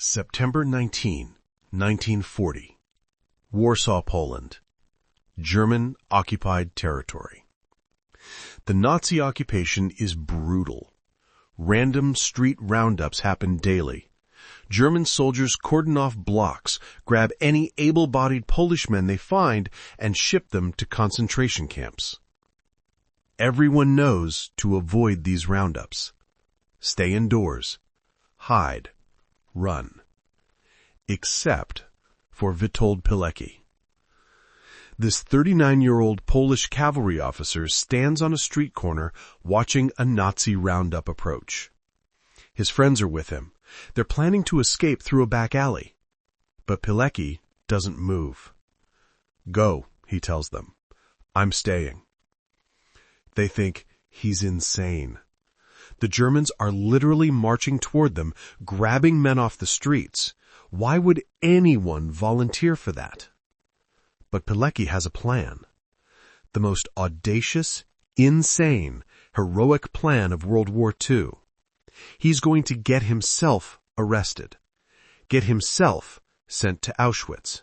September 19, 1940. Warsaw, Poland. German occupied territory. The Nazi occupation is brutal. Random street roundups happen daily. German soldiers cordon off blocks, grab any able-bodied Polish men they find, and ship them to concentration camps. Everyone knows to avoid these roundups. Stay indoors. Hide. Run. Except for Witold Pilecki. This 39-year-old Polish cavalry officer stands on a street corner watching a Nazi roundup approach. His friends are with him. They're planning to escape through a back alley. But Pilecki doesn't move. "Go," he tells them. "I'm staying." They think he's insane. The Germans are literally marching toward them, grabbing men off the streets. Why would anyone volunteer for that? But Pilecki has a plan. The most audacious, insane, heroic plan of World War II. He's going to get himself arrested. Get himself sent to Auschwitz.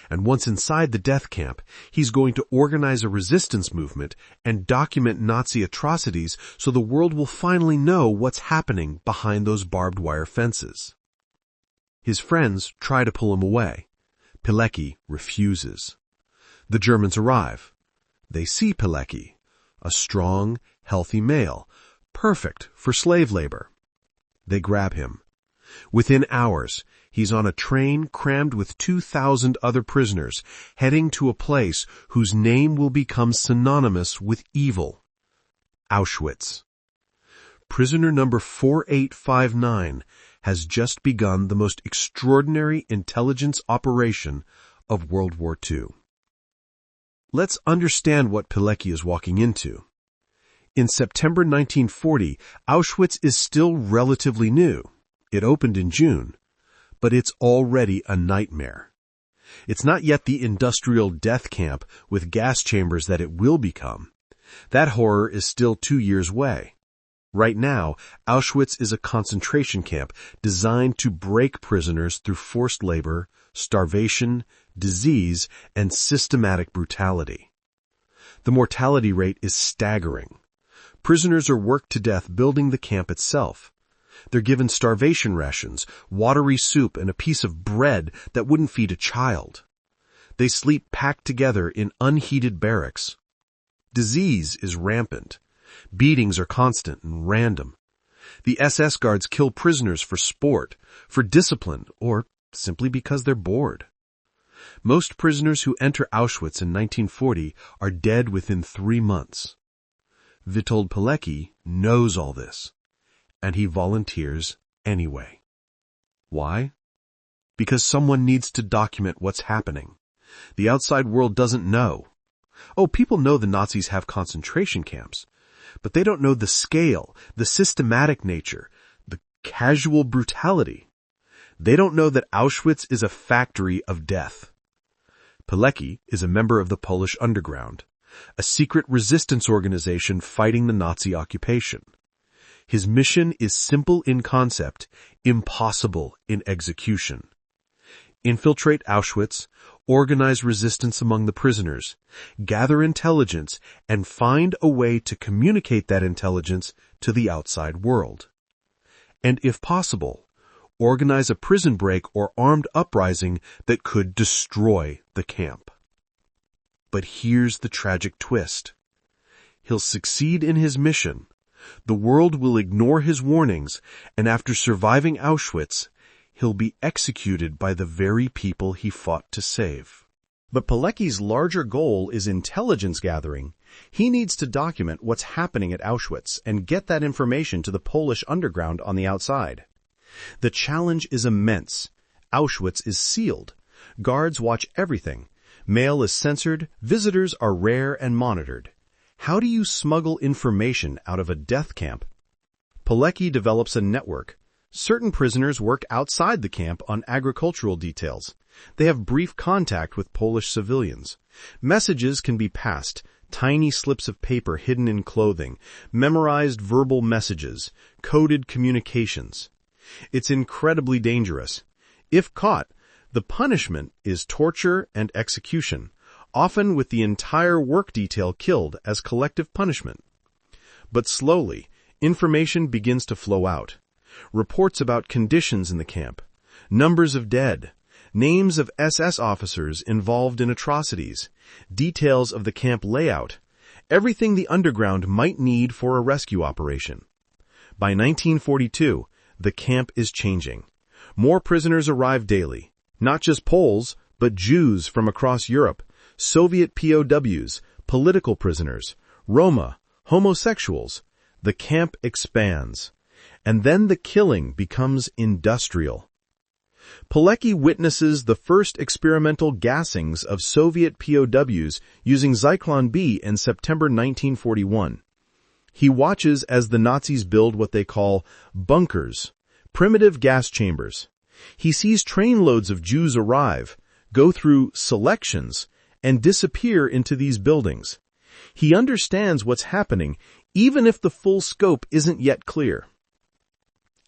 And once inside the death camp, he's going to organize a resistance movement and document Nazi atrocities so the world will finally know what's happening behind those barbed wire fences. His friends try to pull him away. Pilecki refuses. The Germans arrive. They see Pilecki, a strong, healthy male, perfect for slave labor. They grab him. Within hours, he's on a train crammed with 2,000 other prisoners, heading to a place whose name will become synonymous with evil: Auschwitz. Prisoner number 4859 has just begun the most extraordinary intelligence operation of World War II. Let's understand what Pilecki is walking into. In September 1940, Auschwitz is still relatively new. It opened in June, but it's already a nightmare. It's not yet the industrial death camp with gas chambers that it will become. That horror is still 2 years away. Right now, Auschwitz is a concentration camp designed to break prisoners through forced labor, starvation, disease, and systematic brutality. The mortality rate is staggering. Prisoners are worked to death building the camp itself. They're given starvation rations, watery soup, and a piece of bread that wouldn't feed a child. They sleep packed together in unheated barracks. Disease is rampant. Beatings are constant and random. The SS guards kill prisoners for sport, for discipline, or simply because they're bored. Most prisoners who enter Auschwitz in 1940 are dead within 3 months. Witold Pilecki knows all this, and he volunteers anyway. Why? Because someone needs to document what's happening. The outside world doesn't know. Oh, people know the Nazis have concentration camps, but they don't know the scale, the systematic nature, the casual brutality. They don't know that Auschwitz is a factory of death. Pilecki is a member of the Polish underground, a secret resistance organization fighting the Nazi occupation. His mission is simple in concept, impossible in execution. Infiltrate Auschwitz, organize resistance among the prisoners, gather intelligence, and find a way to communicate that intelligence to the outside world. And if possible, organize a prison break or armed uprising that could destroy the camp. But here's the tragic twist. He'll succeed in his mission. The world will ignore his warnings, and after surviving Auschwitz, he'll be executed by the very people he fought to save. But Pilecki's larger goal is intelligence gathering. He needs to document what's happening at Auschwitz and get that information to the Polish underground on the outside. The challenge is immense. Auschwitz is sealed. Guards watch everything. Mail is censored. Visitors are rare and monitored. How do you smuggle information out of a death camp? Pilecki develops a network. Certain prisoners work outside the camp on agricultural details. They have brief contact with Polish civilians. Messages can be passed, tiny slips of paper hidden in clothing, memorized verbal messages, coded communications. It's incredibly dangerous. If caught, the punishment is torture and execution, often with the entire work detail killed as collective punishment. But slowly, information begins to flow out. Reports about conditions in the camp, numbers of dead, names of SS officers involved in atrocities, details of the camp layout, everything the underground might need for a rescue operation. By 1942, the camp is changing. More prisoners arrive daily, not just Poles, but Jews from across Europe, Soviet POWs, political prisoners, Roma, homosexuals. The camp expands. And then the killing becomes industrial. Pilecki witnesses the first experimental gassings of Soviet POWs using Zyklon B in September 1941. He watches as the Nazis build what they call bunkers, primitive gas chambers. He sees trainloads of Jews arrive, go through selections, and disappear into these buildings. He understands what's happening, even if the full scope isn't yet clear.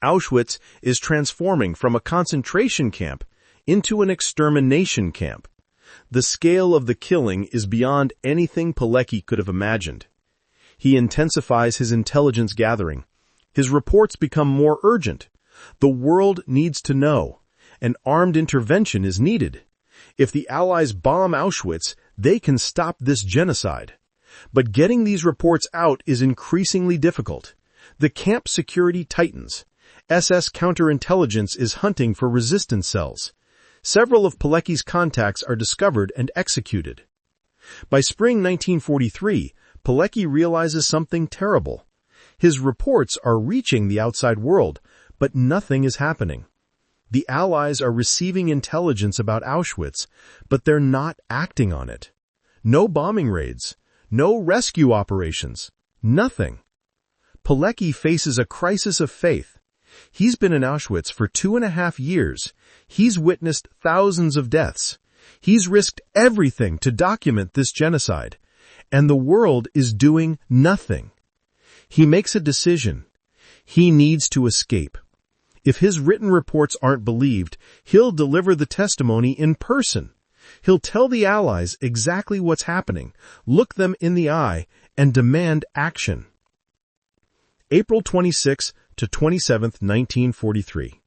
Auschwitz is transforming from a concentration camp into an extermination camp. The scale of the killing is beyond anything Pilecki could have imagined. He intensifies his intelligence gathering. His reports become more urgent. The world needs to know. An armed intervention is needed. If the Allies bomb Auschwitz, they can stop this genocide. But getting these reports out is increasingly difficult. The camp security tightens. SS counterintelligence is hunting for resistance cells. Several of Pilecki's contacts are discovered and executed. By spring 1943, Pilecki realizes something terrible. His reports are reaching the outside world, but nothing is happening. The Allies are receiving intelligence about Auschwitz, but they're not acting on it. No bombing raids, no rescue operations, nothing. Pilecki faces a crisis of faith. He's been in Auschwitz for 2.5 years. He's witnessed thousands of deaths. He's risked everything to document this genocide, and the world is doing nothing. He makes a decision. He needs to escape. If his written reports aren't believed, he'll deliver the testimony in person. He'll tell the Allies exactly what's happening, look them in the eye, and demand action. April 26 to 27, 1943.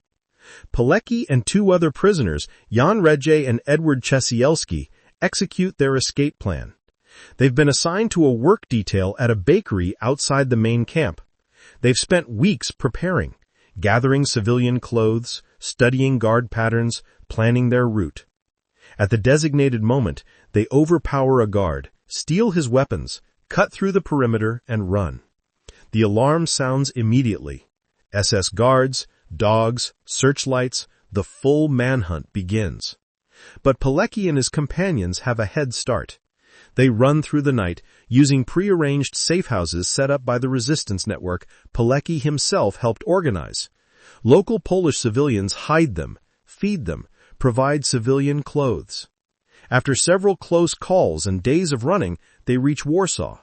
Pilecki and 2 other prisoners, Jan Redje and Edward Czesielski, execute their escape plan. They've been assigned to a work detail at a bakery outside the main camp. They've spent weeks preparing, gathering civilian clothes, studying guard patterns, planning their route. At the designated moment, they overpower a guard, steal his weapons, cut through the perimeter, and run. The alarm sounds immediately. SS guards, dogs, searchlights, the full manhunt begins. But Pilecki and his companions have a head start. They run through the night, using prearranged safe houses set up by the resistance network Pilecki himself helped organize. Local Polish civilians hide them, feed them, provide civilian clothes. After several close calls and days of running, they reach Warsaw.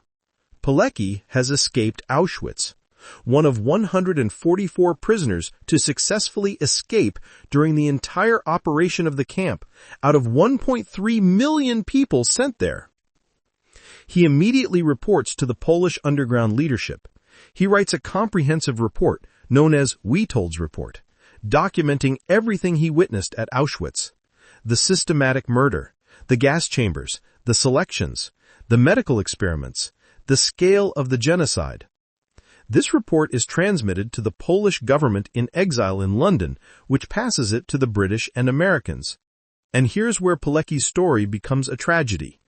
Pilecki has escaped Auschwitz, one of 144 prisoners to successfully escape during the entire operation of the camp, out of 1.3 million people sent there. He immediately reports to the Polish underground leadership. He writes a comprehensive report, known as Witold's Report, documenting everything he witnessed at Auschwitz. The systematic murder, the gas chambers, the selections, the medical experiments, the scale of the genocide. This report is transmitted to the Polish government in exile in London, which passes it to the British and Americans. And here's where Pilecki's story becomes a tragedy.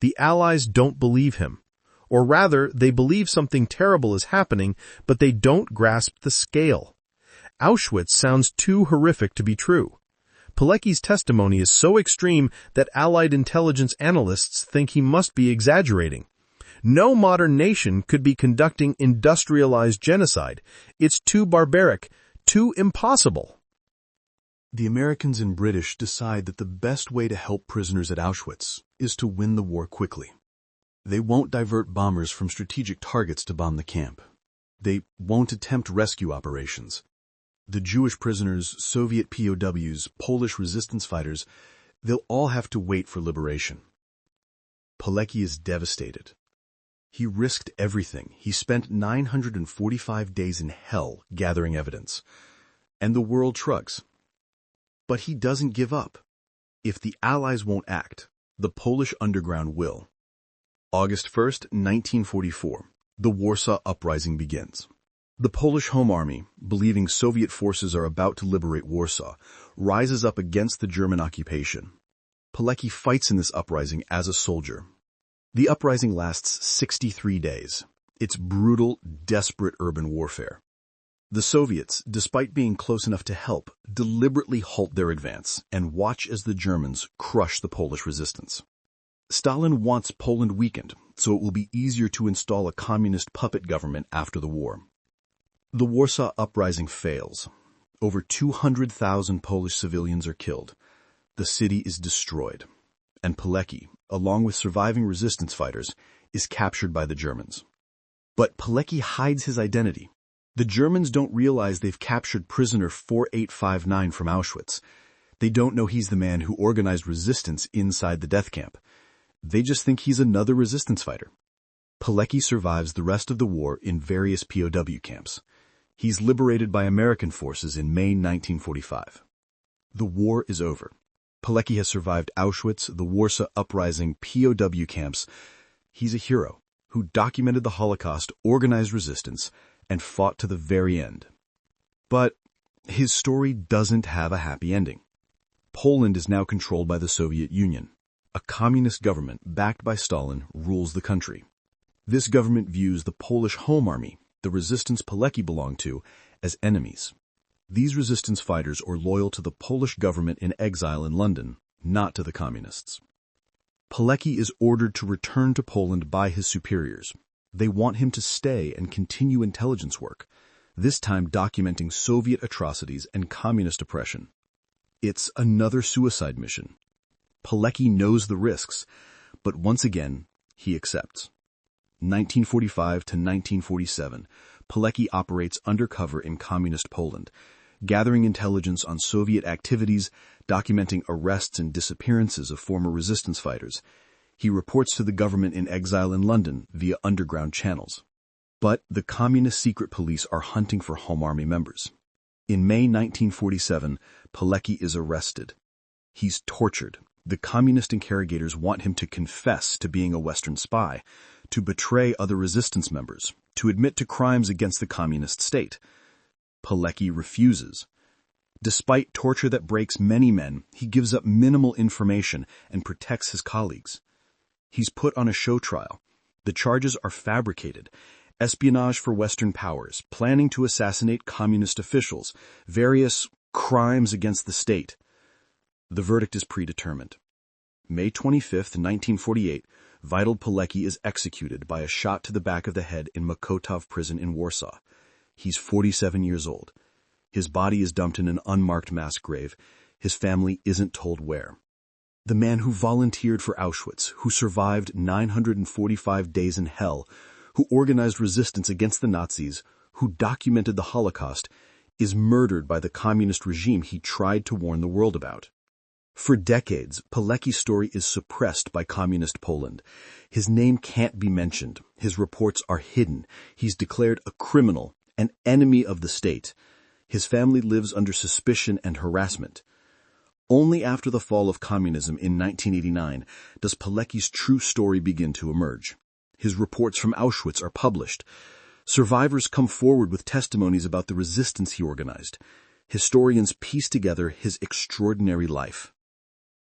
The Allies don't believe him. Or rather, they believe something terrible is happening, but they don't grasp the scale. Auschwitz sounds too horrific to be true. Pilecki's testimony is so extreme that Allied intelligence analysts think he must be exaggerating. No modern nation could be conducting industrialized genocide. It's too barbaric, too impossible. The Americans and British decide that the best way to help prisoners at Auschwitz is to win the war quickly. They won't divert bombers from strategic targets to bomb the camp. They won't attempt rescue operations. The Jewish prisoners, Soviet POWs, Polish resistance fighters, they'll all have to wait for liberation. Pilecki is devastated. He risked everything. He spent 945 days in hell gathering evidence. And the world shrugs. But he doesn't give up. If the Allies won't act, the Polish underground will. August 1st, 1944, the Warsaw Uprising begins. The Polish Home Army, believing Soviet forces are about to liberate Warsaw, rises up against the German occupation. Pilecki fights in this uprising as a soldier. The uprising lasts 63 days. It's brutal, desperate urban warfare. The Soviets, despite being close enough to help, deliberately halt their advance and watch as the Germans crush the Polish resistance. Stalin wants Poland weakened, so it will be easier to install a communist puppet government after the war. The Warsaw Uprising fails. Over 200,000 Polish civilians are killed. The city is destroyed. And Pilecki, along with surviving resistance fighters, is captured by the Germans. But Pilecki hides his identity. The Germans don't realize they've captured prisoner 4859 from Auschwitz. They don't know he's the man who organized resistance inside the death camp. They just think he's another resistance fighter. Pilecki survives the rest of the war in various POW camps. He's liberated by American forces in May 1945. The war is over. Pilecki has survived Auschwitz, the Warsaw Uprising, POW camps. He's a hero who documented the Holocaust, organized resistance, and fought to the very end. But his story doesn't have a happy ending. Poland is now controlled by the Soviet Union. A communist government backed by Stalin rules the country. This government views the Polish Home Army, the resistance Pilecki belonged to, as enemies. These resistance fighters are loyal to the Polish government in exile in London, not to the communists. Pilecki is ordered to return to Poland by his superiors. They want him to stay and continue intelligence work, this time documenting Soviet atrocities and communist oppression. It's another suicide mission. Pilecki knows the risks, but once again, he accepts. 1945 to 1947, Pilecki operates undercover in communist Poland, gathering intelligence on Soviet activities, documenting arrests and disappearances of former resistance fighters. He reports to the government in exile in London via underground channels. But the communist secret police are hunting for Home Army members. In May 1947, Pilecki is arrested. He's tortured. The communist interrogators want him to confess to being a Western spy, to betray other resistance members, to admit to crimes against the communist state. Pilecki refuses. Despite torture that breaks many men, he gives up minimal information and protects his colleagues. He's put on a show trial. The charges are fabricated: espionage for Western powers, planning to assassinate communist officials, various crimes against the state. The verdict is predetermined. May 25, 1948, Witold Pilecki is executed by a shot to the back of the head in Mokotów prison in Warsaw. He's 47 years old. His body is dumped in an unmarked mass grave. His family isn't told where. The man who volunteered for Auschwitz, who survived 945 days in hell, who organized resistance against the Nazis, who documented the Holocaust, is murdered by the communist regime he tried to warn the world about. For decades, Pilecki's story is suppressed by communist Poland. His name can't be mentioned. His reports are hidden. He's declared a criminal, an enemy of the state. His family lives under suspicion and harassment. Only after the fall of communism in 1989 does Pilecki's true story begin to emerge. His reports from Auschwitz are published. Survivors come forward with testimonies about the resistance he organized. Historians piece together his extraordinary life.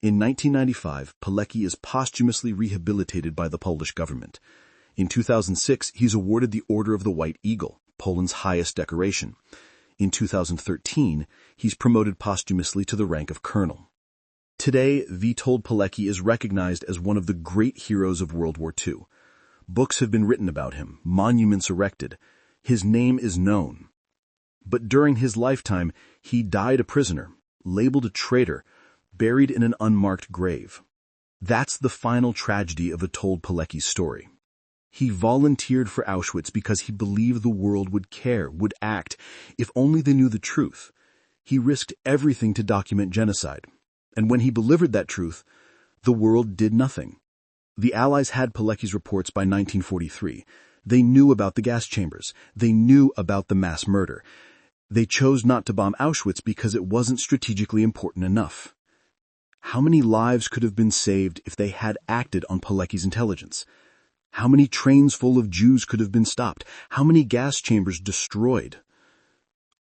In 1995, Pilecki is posthumously rehabilitated by the Polish government. In 2006, he's awarded the Order of the White Eagle, Poland's highest decoration. In 2013, he's promoted posthumously to the rank of colonel. Today, Witold Pilecki is recognized as one of the great heroes of World War II. Books have been written about him, monuments erected. His name is known. But during his lifetime, he died a prisoner, labeled a traitor, buried in an unmarked grave. That's the final tragedy of Witold Pilecki's story. He volunteered for Auschwitz because he believed the world would care, would act, if only they knew the truth. He risked everything to document genocide. And when he delivered that truth, the world did nothing. The Allies had Pilecki's reports by 1943. They knew about the gas chambers. They knew about the mass murder. They chose not to bomb Auschwitz because it wasn't strategically important enough. How many lives could have been saved if they had acted on Pilecki's intelligence? How many trains full of Jews could have been stopped? How many gas chambers destroyed?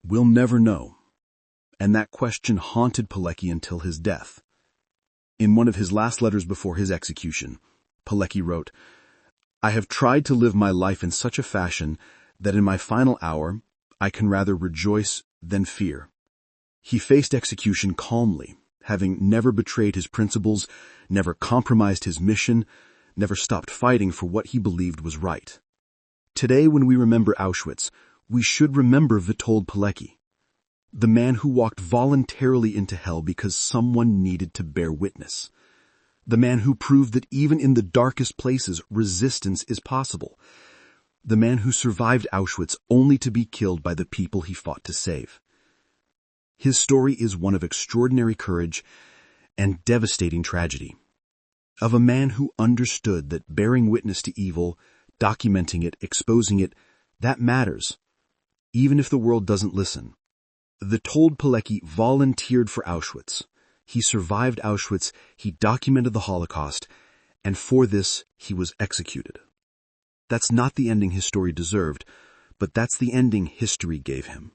We'll never know. And that question haunted Pilecki until his death. In one of his last letters before his execution, Pilecki wrote, "I have tried to live my life in such a fashion that in my final hour I can rather rejoice than fear." He faced execution calmly, having never betrayed his principles, never compromised his mission, never stopped fighting for what he believed was right. Today, when we remember Auschwitz, we should remember Witold Pilecki, the man who walked voluntarily into hell because someone needed to bear witness. The man who proved that even in the darkest places, resistance is possible. The man who survived Auschwitz only to be killed by the people he fought to save. His story is one of extraordinary courage and devastating tragedy. Of a man who understood that bearing witness to evil, documenting it, exposing it, that matters, even if the world doesn't listen. Witold Pilecki volunteered for Auschwitz. He survived Auschwitz, he documented the Holocaust, and for this he was executed. That's not the ending his story deserved, but that's the ending history gave him.